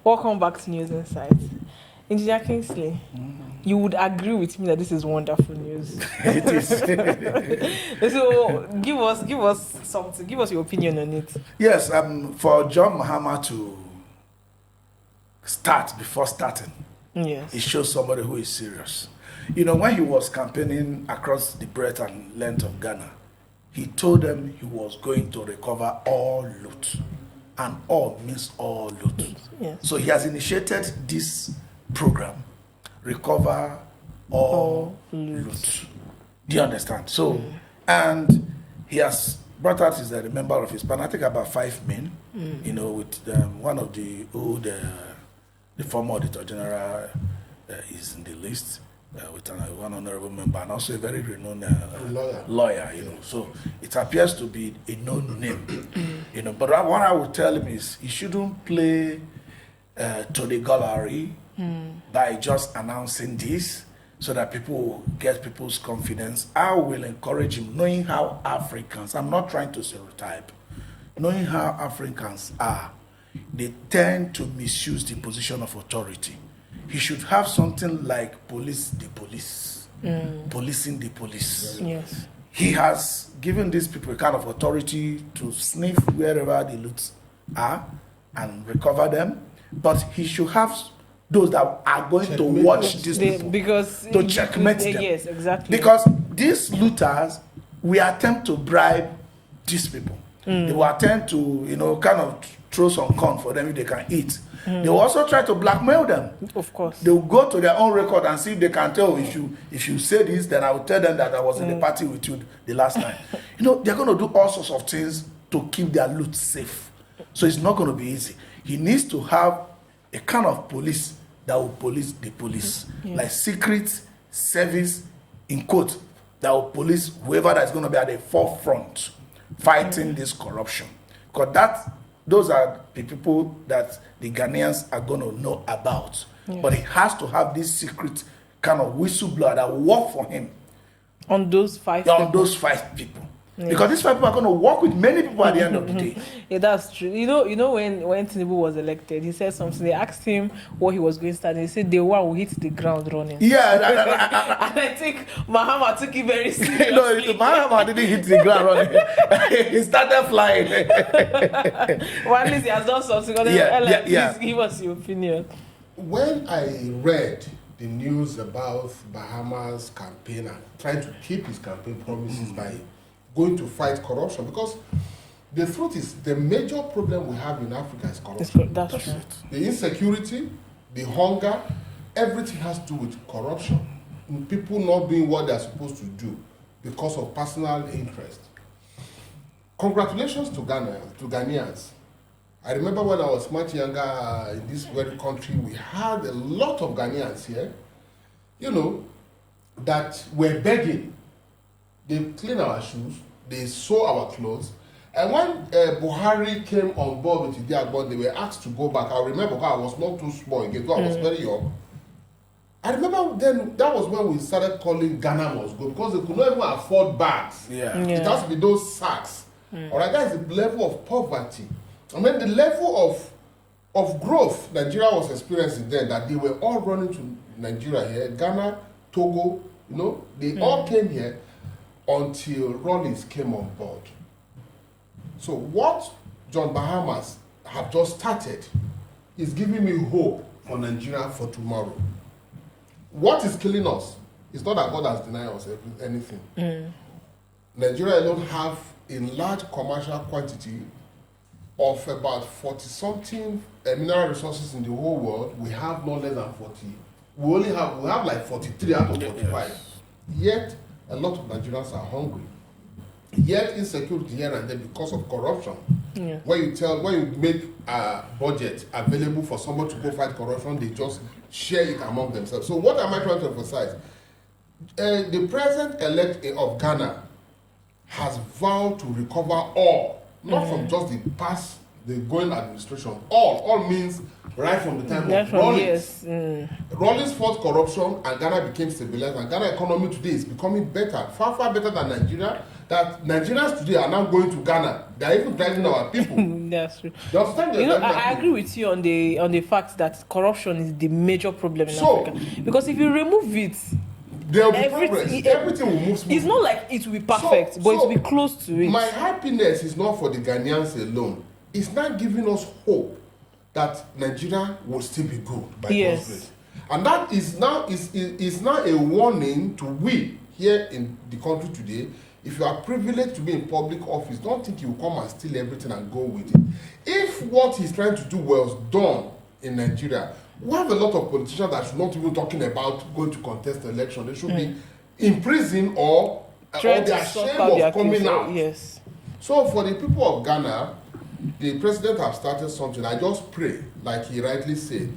Welcome back to News Insights. Engineer Kingsley, you would agree with me that this is wonderful news. It is. So give us something. Give us your opinion on it. Yes, for John Mahama to start before starting, Yes. it shows somebody who is serious. You know, when he was campaigning across the breadth and length of Ghana, he told them he was going to recover all loot. And all means all loot. Yes. So he has initiated this program, recover all loot. Do you understand? So, and he has brought out his the member of his panel, I think about 5 men, you know, with one of the old, the former Auditor General is in the list. With one honorable member and also a very renowned lawyer, you know. So it appears to be a known name, you know. But what I would tell him is he shouldn't play to the gallery by just announcing this so that people will get people's confidence. I will encourage him, knowing how Africans, I'm not trying to stereotype, knowing how Africans are, they tend to misuse the position of authority. He should have something like police the police, policing the police. Yes. He has given these people a kind of authority to sniff wherever the loots are and recover them. But he should have those that are going to watch these people because to checkmate them. Yes, exactly. Because these looters will attempt to bribe these people. They will attempt to, you know, kind of throw some corn for them if they can eat. They will also try to blackmail them. Of course. They will go to their own record and see if they can tell, if you say this, then I will tell them that I was in the party with you the last time. You know, they're going to do all sorts of things to keep their loot safe. So it's not going to be easy. He needs to have a kind of police that will police the police. Like secret service, in quote, that will police whoever that's going to be at the forefront fighting this corruption. Because those are the people that the Ghanaians are going to know about. Yes. But he has to have this secret kind of whistleblower that will work for him. On those 5 people. On those 5 people. Yeah. Because these 5 people are going to work with many people at the end of the day. Yeah, that's true. You know when Tinubu was elected, he said something. They asked him what he was going to start. He said the one will hit the ground running. Yeah. And I think Mahama took it very seriously. No, Mahama didn't hit the ground running. He started flying. Well, at least he has done something. Please give us your opinion. When I read the news about Bahama's campaign and trying to keep his campaign promises by going to fight corruption, because the truth is the major problem we have in Africa is corruption. That's true. The insecurity, the hunger, everything has to do with corruption. And people not doing what they're supposed to do because of personal interest. Congratulations to Ghanaians. I remember when I was much younger in this very country, we had a lot of Ghanaians here, you know, that were begging. They clean our shoes, they sew our clothes. And when Buhari came on board with Idiagbon, they were asked to go back. I remember because I was not too small again, I was very young. I remember then, that was when we started calling Ghana must go, because they could not even afford bags. It has to be those sacks. All right, that is the level of poverty. I mean, the level of growth Nigeria was experiencing then, that they were all running to Nigeria here, Ghana, Togo, you know, they all came here until Rawlings came on board. So what John Bahamas have just started is giving me hope for Nigeria for tomorrow. What is killing us is not that God has denied us anything. Nigeria alone have in large commercial quantity of about 40-something mineral resources in the whole world. We have no less than 40. We have like 43 out of 45. Yet a lot of Nigerians are hungry. Yet insecurity here and there because of corruption. When you make a budget available for someone to go fight corruption, they just share it among themselves. So what am I trying to emphasize? The president-elect of Ghana has vowed to recover all, not from just the past, the going administration. All means right from the time of Rawlings. Rawlings fought corruption and Ghana became stabilized, and Ghana economy today is becoming better, far better than Nigeria. that Nigerians today are now going to Ghana. They are even driving our people. That's true. You understand? You know, I agree with you on the fact that corruption is the major problem in Africa. Because if you remove it, there will be progress. Everything will move smoothly. It's not like it will be perfect, but it will be close to it. My happiness is not for the Ghanaians alone. It's not giving us hope that Nigeria will still be good by God's grace. And that is now a warning to we here in the country today. If you are privileged to be in public office, don't think you will come and steal everything and go with it. If what he's trying to do was done in Nigeria, we have a lot of politicians that should not even talking about going to contest the election. They should be in prison or they are ashamed of coming out. Yes. So for the people of Ghana, the president has started something. I just pray, like he rightly said,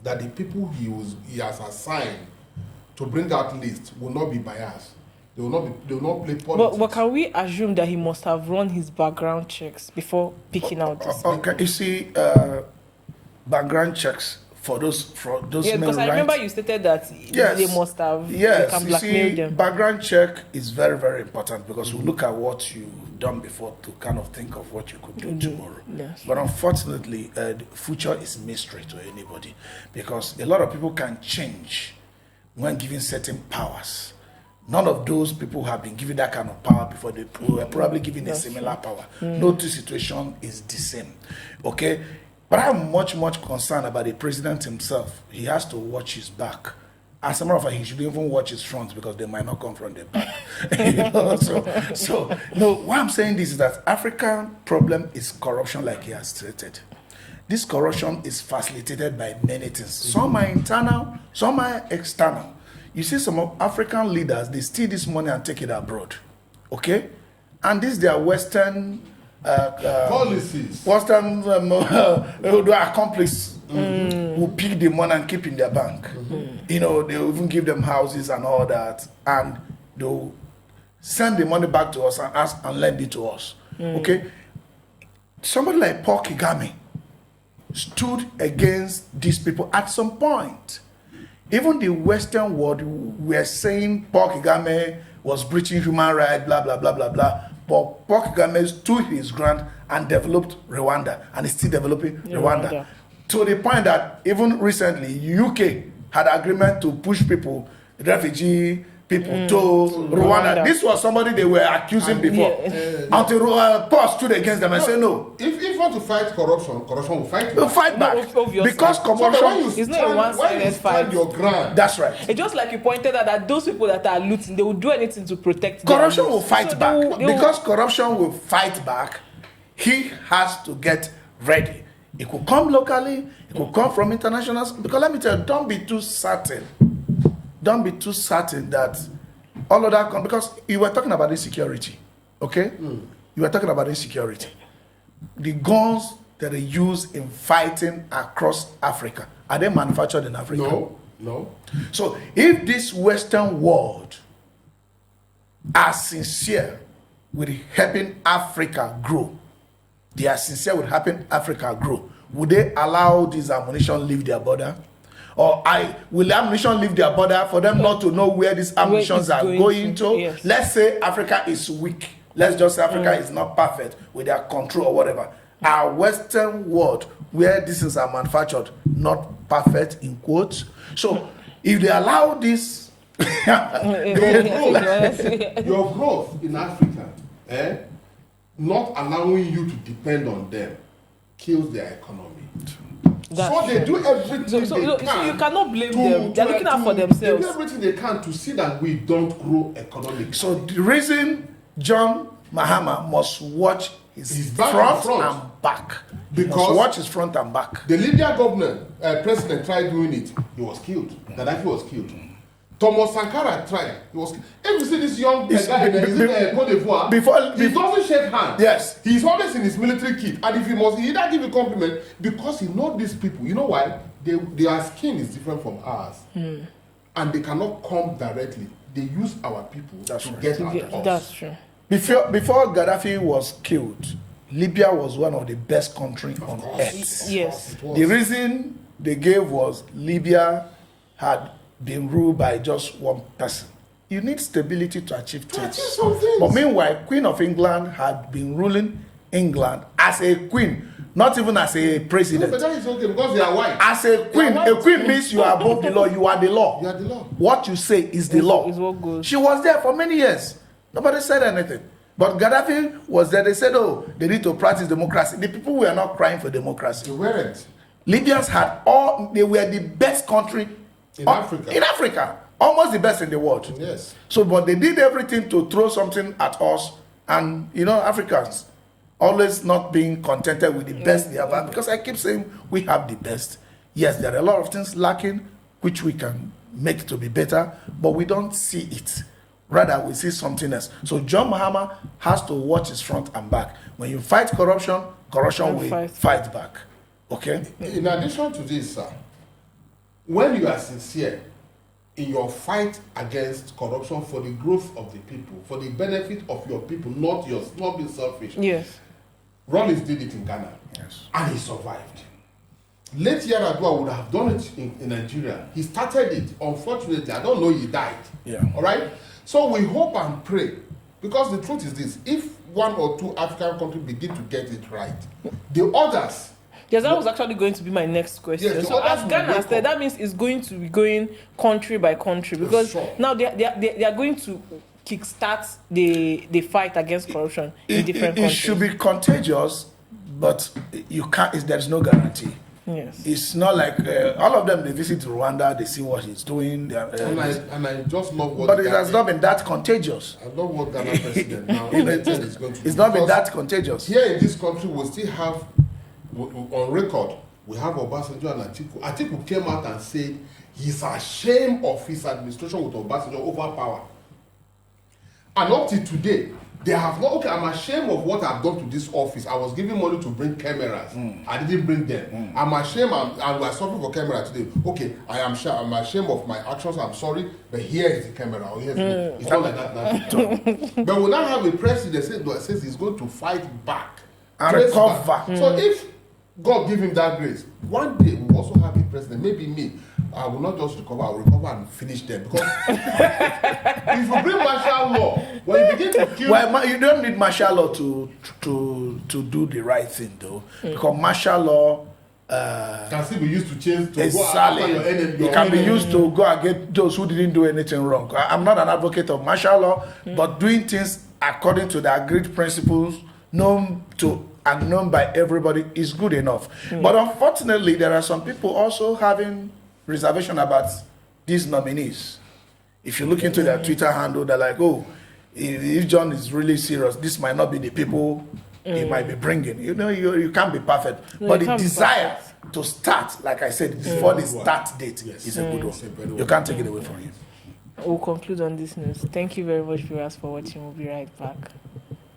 that the people he has assigned to bring out list will not be biased. They will not play politics. But can we assume that he must have run his background checks before picking out this? Okay, you see, background checks for those yeah, because I remember you stated that they must have they can blackmail them. Background check is very, very important because we look at what you've done before to kind of think of what you could do tomorrow. Yes. But unfortunately, the future is mystery to anybody because a lot of people can change when given certain powers. None of those people have been given that kind of power before. They were probably given a similar power. No two situation is the same. Okay? But I'm much, much concerned about the president himself. He has to watch his back. As a matter of fact, he should even watch his front because they might not come from the back. Why I'm saying this is that African problem is corruption like he has stated. This corruption is facilitated by many things. Some are internal, some are external. You see some of African leaders, they steal this money and take it abroad. Okay? And these their Western policies. Western accomplices who pick the money and keep in their bank. You know, they'll even give them houses and all that. And they'll send the money back to us and ask and lend it to us. Okay? Somebody like Paul Kagame stood against these people at some point. Even the Western world were saying Paul Kagame was breaching human rights, blah, blah, blah, blah, blah. But Paul Kagame stood his ground and developed Rwanda, and is still developing Rwanda. To the point that even recently, UK had agreement to push people, refugee people, to Rwanda. This was somebody they were accusing before. Until Paul stood against them and said no. If you want to fight corruption will fight you. We'll fight back. Because corruption is not a one-sided fight. Your ground. That's right. It's just like you pointed out that those people that are looting, they will do anything to protect corruption them. Will fight back. Because corruption will fight back, he has to get ready. It could come locally, it could come from international. Because let me tell you, don't be too certain. Don't be too certain that all of that because you were talking about insecurity, okay? You were talking about insecurity. The guns that are used in fighting across Africa, are they manufactured in Africa? No. So if this Western world are sincere with helping Africa grow, they are sincere with helping Africa grow, would they allow this ammunition leave their border? Or will ammunition leave their border for them not to know where these ammunitions are going to? Yes. Let's say Africa is weak. Let's just say Africa is not perfect with their control or whatever. Our Western world, where these things are manufactured, not perfect in quotes. So if they allow this, your growth in Africa, not allowing you to depend on them, kills their economy. So they do everything they can. So you cannot blame them. They're looking out for themselves. They do everything they can to see that we don't grow economically. So the reason John Mahama must watch his front and back. Because watch his front and back. The Libyan government, president tried doing it. He was killed. Gaddafi was killed. Thomas Sankara tried. He was. If you see this young guy in Cote d'Ivoire, he doesn't shake hands. Yes. He's always in his military kit. And if he must either give a compliment because he knows these people. You know why? Their skin is different from ours. And they cannot come directly. They use our people to get at us. That's true. Before Gaddafi was killed, Libya was one of the best countries on earth. Yes. The reason they gave was Libya had been ruled by just one person. You need stability to achieve To things. achieve some things. But meanwhile, Queen of England had been ruling England as a queen, not even as a No, president. but that is okay because they are white. As a queen means you are above the law. You are the law. You are the law. What you say is the law. Is what goes. She was there for many years. Nobody said anything. But Gaddafi was there. They said, oh, they need to practice democracy. The people were not crying for democracy. They weren't. Libyans they were the best country In Africa. In Africa. Almost the best in the world. Yes. So, but they did everything to throw something at us. And, Africans always not being contented with the best they have had. Because I keep saying we have the best. Yes, there are a lot of things lacking, which we can make to be better, but we don't see it. Rather, we see something else. So John Mahama has to watch his front and back. When you fight corruption, corruption will fight back. Okay? In addition to this, sir, when you are sincere in your fight against corruption for the growth of the people, for the benefit of your people, not being selfish. Yes. Rollins did it in Ghana. Yes. And he survived. Late Yaradua would have done it in Nigeria. He started it. Unfortunately, I don't know he died. Yeah. All right? So we hope and pray. Because the truth is this. If one or two African countries begin to get it right, the others... Yes, that was actually going to be my next question. Yes, so others as will Ghana wake said, up. that means it's going to be going country by country because Sure. now they are going to kickstart the fight against corruption in different It countries. should be contagious, but you can't. There's no guarantee. Yes. It's not like all of them. They visit Rwanda, they see what he's doing, And I just love what... but it has not been that contagious. I love what Ghana president now is going to do. It's not been Because that contagious. here in this country, we still have, on record, we have Obasanjo and Atiku. Atiku came out and said he's ashamed of his administration with Obasanjo over power. And up to today, they have not, okay, I'm ashamed of what I've done to this office. I was giving money to bring cameras. I didn't bring them. I'm ashamed and we're suffering for camera today. Okay, I'm ashamed of my actions. I'm sorry, but here is the camera. Or here's the, it's not like that now. But we now have a president that says he's going to fight back. And trace recover. back. So if God give him that grace, one day we'll also have a president, maybe me. I will not just recover, I will recover and finish them. Because if you bring martial law, when you begin to kill... Well, you don't need martial law to do the right thing, though. Because martial law... can still be used to change to exactly. go after your enemy. It can be used to go against those who didn't do anything wrong. I'm not an advocate of martial law, but doing things according to the agreed principles known by everybody is good enough. But unfortunately, there are some people also having reservation about these nominees. If you look into their Twitter handle, they're like, oh, if John is really serious, this might not be the people he might be bringing. You can't be perfect. No, but you the can't be desire to start, like I said, before the start date is a good one. You can't take it away from him. We'll conclude on this news. Thank you very much, viewers, for watching. We'll be right back.